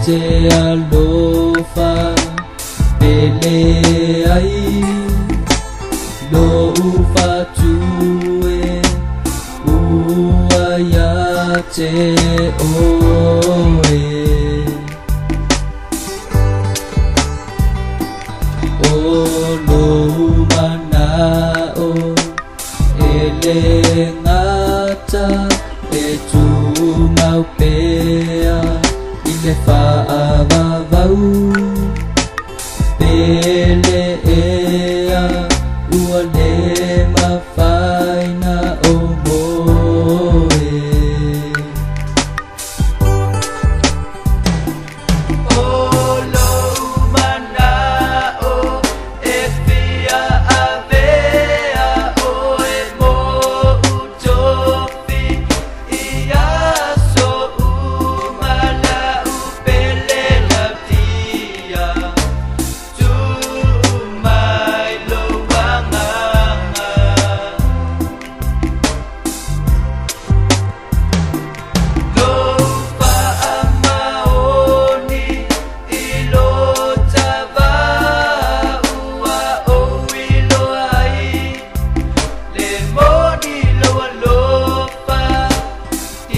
te alofa pele ai lo ufa tue ua ya te oe o lo manao ele ngata e tu mau pea i le whaavavau pele ea ua le mawhaina o moe o lou manao e fia avea o e mo utofi ia so umalau pele la tia tu mai lo wanganga lo pa amaoni i lo tava ua o ilo ai le moni lo alofa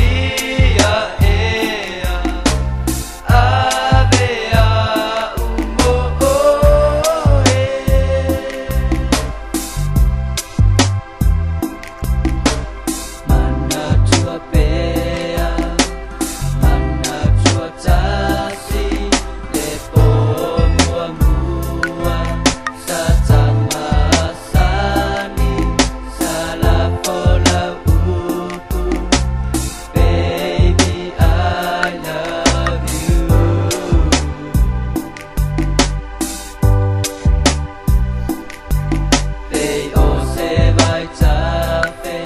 ia ea avea umo oe mana tua pea mana tua tasi le po mua mua sa tamasani sa la pola upu baby I love you Pei o se vai tafe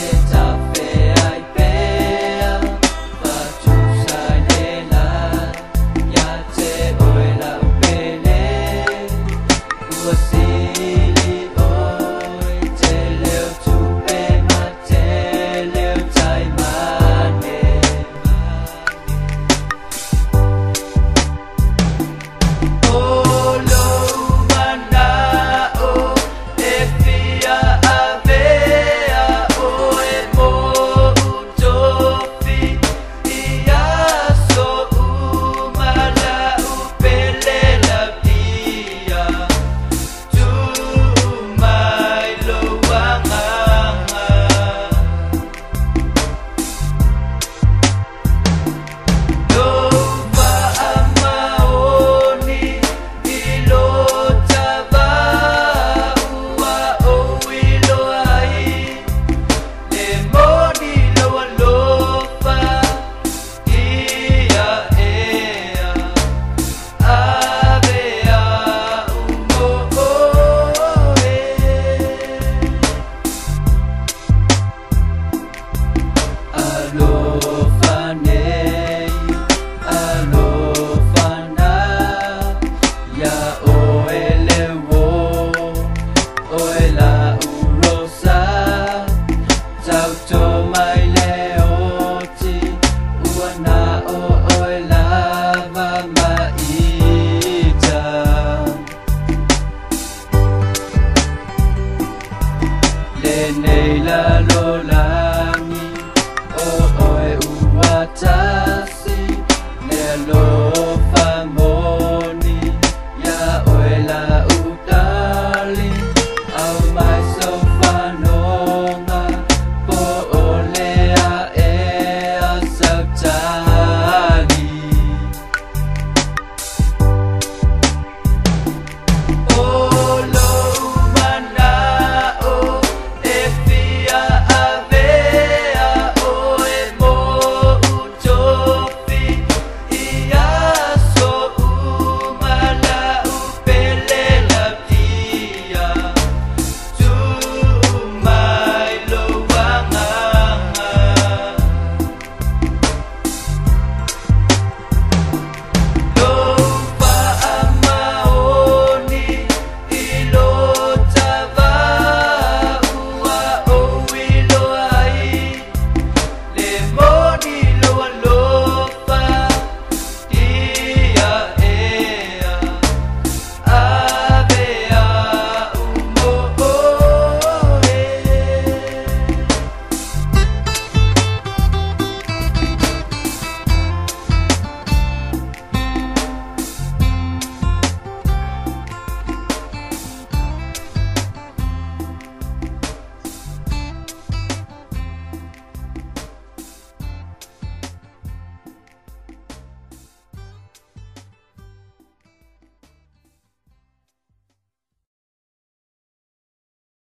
e tafe ai pea Fatu sai lela ya te oela upele Ua sili oi te leo tupe ma te leo tai mane o lou manao e fia avea o e mo utofi ia so umalau pele la pia tu mai lo wanganga lo pa amaoni i lo tava ua o ilo ai le moni lo alofa ia ea avea umo oe alofa nei alofa na ya oe lewo oe la urosa tauto mai leoti ua na o oe lava maita le nei la lola